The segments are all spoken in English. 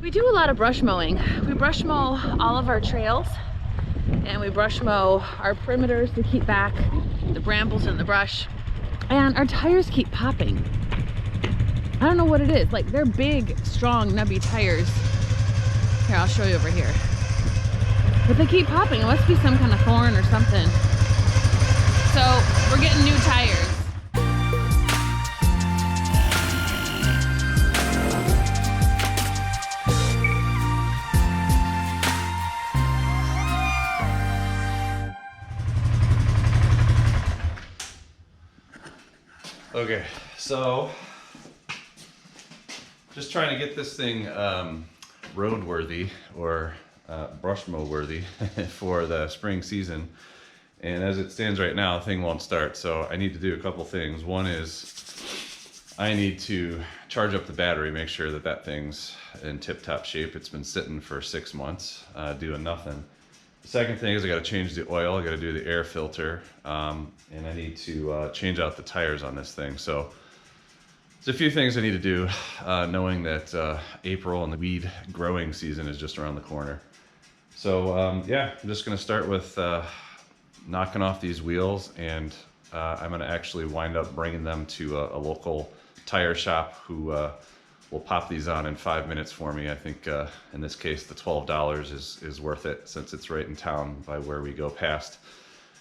We do a lot of brush mowing. We brush mow all of our trails, and we brush mow our perimeters to keep back the brambles and the brush. And our tires keep popping. I don't know what it is. Like, they're big, strong, nubby tires. Here, I'll show you over here. But they keep popping. It must be some kind of thorn or something. So we're getting new tires. Okay, so just trying to get this thing roadworthy or brush mow worthy for the spring season. And as it stands right now, the thing won't start. So I need to do a couple things. One is I need to charge up the battery, make sure that that thing's in tip-top shape. It's been sitting for 6 months, doing nothing. The second thing is I got to change the oil. I got to do the air filter, and I need to change out the tires on this thing. So there's a few things I need to do, knowing that April and the weed growing season is just around the corner. So yeah, I'm just going to start with knocking off these wheels, and I'm going to actually wind up bringing them to a local tire shop who will pop these on in 5 minutes for me. I think in this case the $12 is worth it, since it's right in town by where we go past.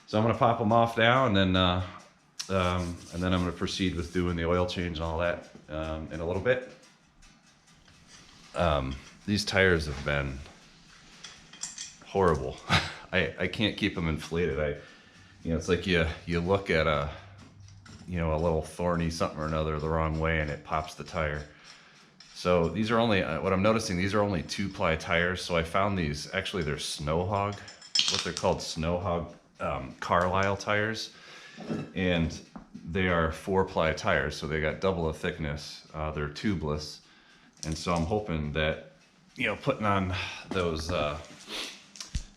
So I'm going to pop them off now, and then I'm going to proceed with doing the oil change and all that in a little bit. These tires have been horrible. I can't keep them inflated. It's like you look at a little thorny something or another the wrong way, and it pops the tire. So these are only, what I'm noticing, these are only 2-ply tires. So I found these, actually they're Snow Hog, what they're called, Snow Hog Carlisle tires. And they are 4-ply tires, so they got double the thickness. They're tubeless. And so I'm hoping that, putting on those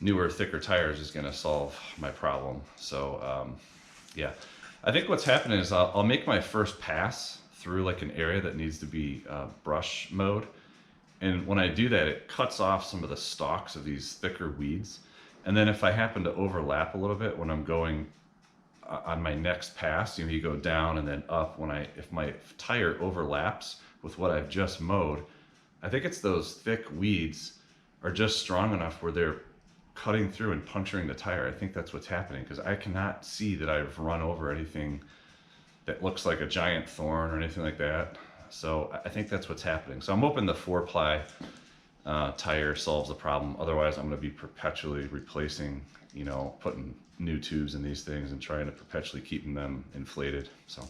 newer, thicker tires is gonna solve my problem. So yeah, I think what's happening is I'll make my first pass through like an area that needs to be brush mowed. And when I do that, it cuts off some of the stalks of these thicker weeds. And then if I happen to overlap a little bit when I'm going on my next pass, you go down and then up, if my tire overlaps with what I've just mowed, I think it's those thick weeds are just strong enough where they're cutting through and puncturing the tire. I think that's what's happening, because I cannot see that I've run over anything that looks like a giant thorn or anything like that. So I think that's what's happening. So I'm hoping the 4-ply tire solves the problem. Otherwise, I'm going to be perpetually replacing, putting new tubes in these things and trying to perpetually keeping them inflated. So.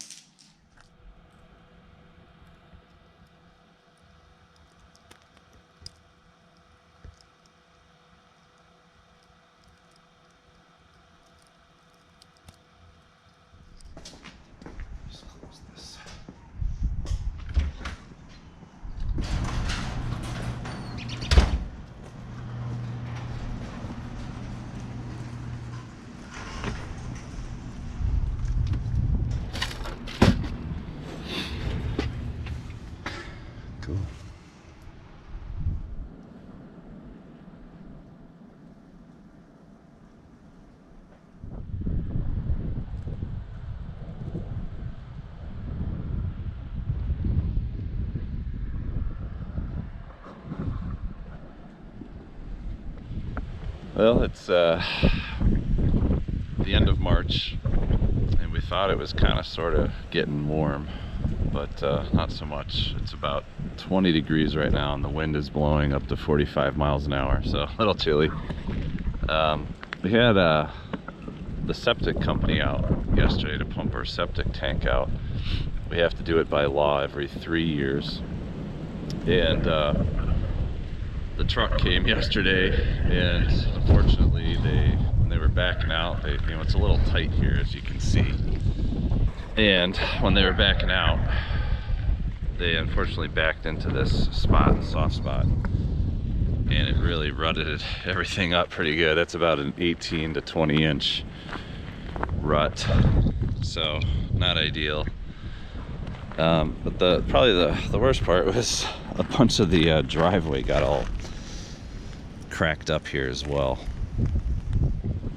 Cool. Well, it's the end of March, and we thought it was kind of sort of getting warm, but not so much. It's about 20 degrees right now, and the wind is blowing up to 45 miles an hour, so a little chilly. We had the septic company out yesterday to pump our septic tank out. We have to do it by law every 3 years, and the truck came yesterday, and unfortunately when they were backing out, it's a little tight here, as you can see, and when they were backing out, they unfortunately backed into this spot, soft spot, and it really rutted everything up pretty good. That's about an 18 to 20 inch rut, so not ideal. But probably the worst part was a bunch of the driveway got all cracked up here as well.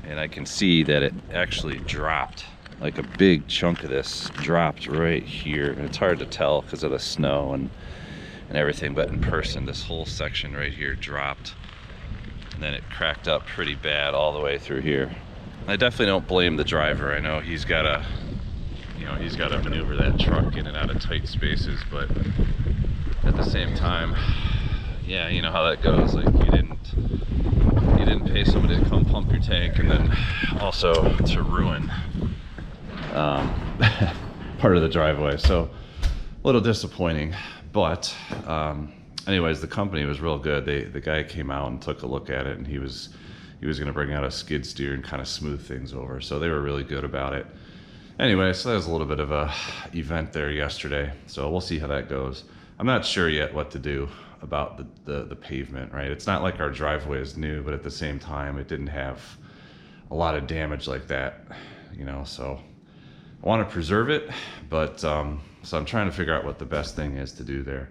And I can see that it actually dropped. Like a big chunk of this dropped right here. And it's hard to tell because of the snow and everything, but in person, this whole section right here dropped. And then it cracked up pretty bad all the way through here. I definitely don't blame the driver. I know he's got to, he's got to maneuver that truck in and out of tight spaces, but at the same time, yeah, you know how that goes. Like you didn't pay somebody to come pump your tank and then also to ruin part of the driveway. So a little disappointing, but anyways, the company was real good. The guy came out and took a look at it, and he was going to bring out a skid steer and kind of smooth things over. So they were really good about it. Anyway, so that was a little bit of a event there yesterday. So we'll see how that goes. I'm not sure yet what to do about the pavement, right? It's not like our driveway is new, but at the same time, it didn't have a lot of damage like that, so I want to preserve it, but so I'm trying to figure out what the best thing is to do there.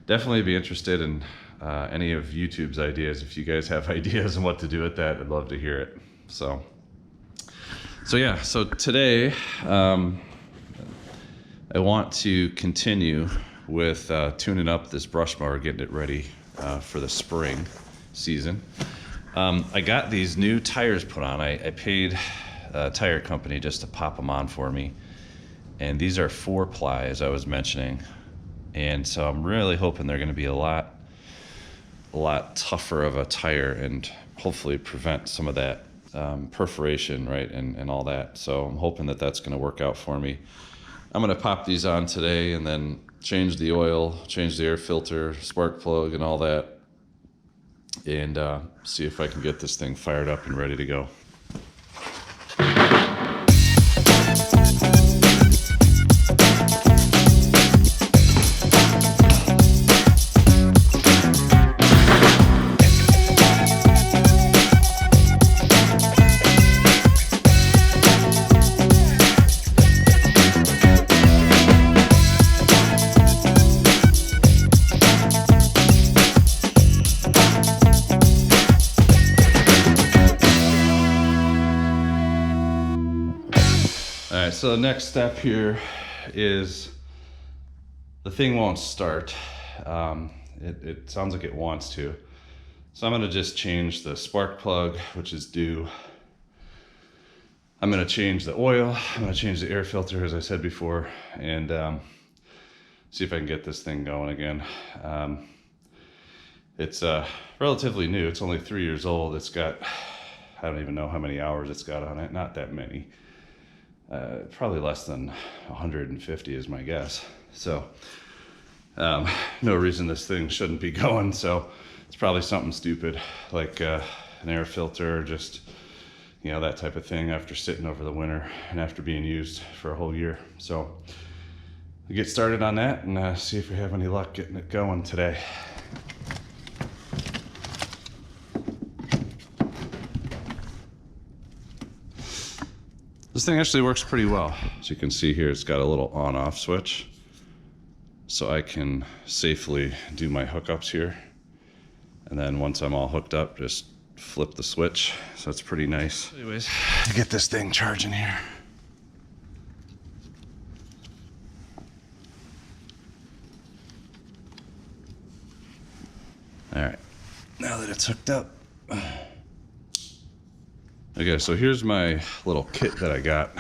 Definitely be interested in any of YouTube's ideas. If you guys have ideas on what to do with that, I'd love to hear it. So yeah, so today I want to continue with tuning up this brush mower, getting it ready for the spring season. I got these new tires put on. I paid a tire company just to pop them on for me. And these are 4-ply, as I was mentioning. And so I'm really hoping they're going to be a lot tougher of a tire and hopefully prevent some of that perforation, right, and all that. So I'm hoping that that's going to work out for me. I'm going to pop these on today and then change the oil, change the air filter, spark plug, and all that, and see if I can get this thing fired up and ready to go. So the next step here is the thing won't start. It sounds like it wants to. So I'm gonna just change the spark plug, which is due. I'm gonna change the oil. I'm gonna change the air filter, as I said before, and see if I can get this thing going again. It's relatively new. It's only 3 years old. It's got, I don't even know how many hours it's got on it. Not that many. Probably less than 150 is my guess. So no reason this thing shouldn't be going. So it's probably something stupid like an air filter, or just that type of thing after sitting over the winter and after being used for a whole year. So we'll get started on that and see if we have any luck getting it going today. This thing actually works pretty well. As you can see here, it's got a little on-off switch, so I can safely do my hookups here. And then once I'm all hooked up, just flip the switch. So it's pretty nice. Anyways, to get this thing charging here. All right, now that it's hooked up. Okay, so here's my little kit that I got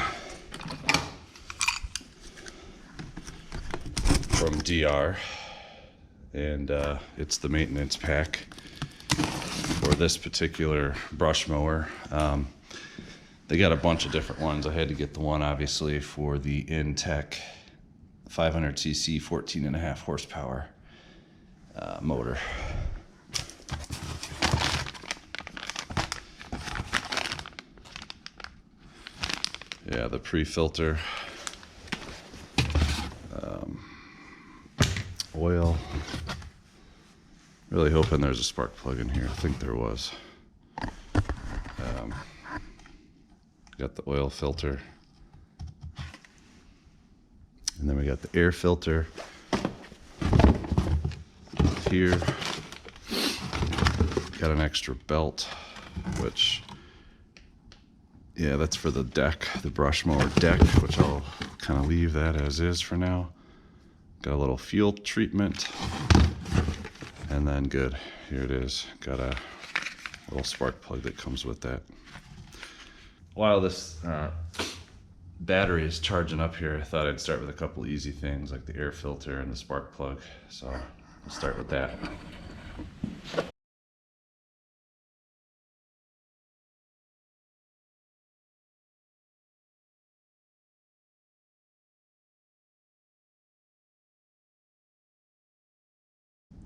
from DR, and it's the maintenance pack for this particular brush mower. They got a bunch of different ones. I had to get the one, obviously, for the Intech 500cc 14.5 horsepower motor. Yeah, the pre-filter, oil. Really hoping there's a spark plug in here. I think there was. Got the oil filter. And then we got the air filter. here. Got an extra belt, which, yeah, that's for the deck, the brush mower deck, which I'll kind of leave that as is for now. Got a little fuel treatment, and then good, here it is. Got a little spark plug that comes with that. While this battery is charging up here, I thought I'd start with a couple easy things like the air filter and the spark plug. So we'll start with that.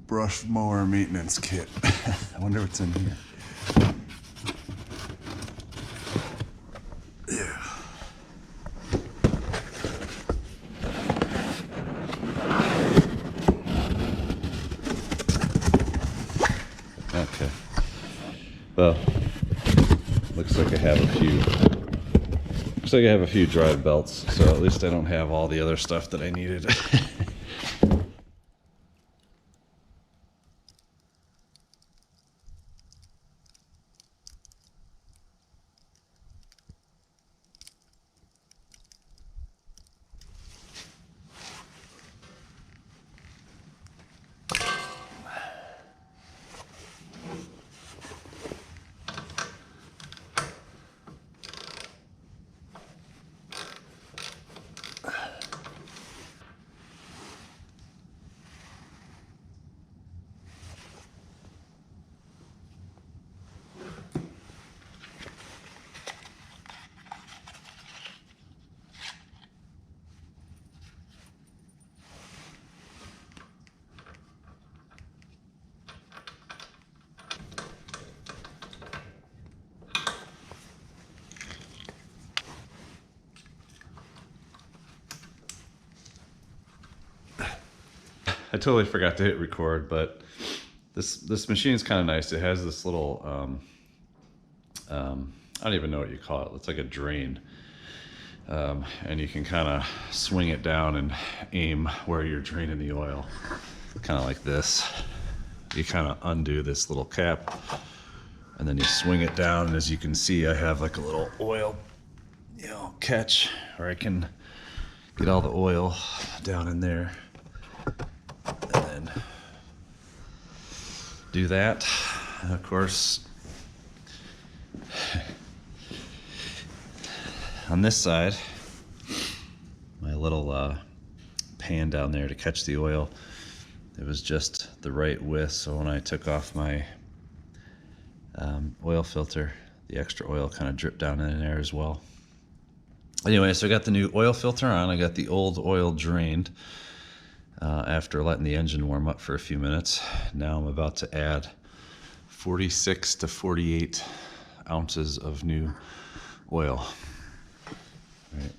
Brush mower maintenance kit. I wonder what's in here. Yeah. Okay. Well, looks like I have a few drive belts, so at least I don't have all the other stuff that I needed. I totally forgot to hit record, but this machine is kind of nice. It has this little, I don't even know what you call it. It's like a drain. And you can kind of swing it down and aim where you're draining the oil. Kind of like this. You kind of undo this little cap, and then you swing it down, and as you can see, I have like a little oil, catch where I can get all the oil down in there. And then do that. And of course, on this side, my little pan down there to catch the oil, it was just the right width, so when I took off my oil filter, the extra oil kind of dripped down in there as well. Anyway, so I got the new oil filter on. I got the old oil drained after letting the engine warm up for a few minutes. Now I'm about to add 46 to 48 ounces of new oil. All right.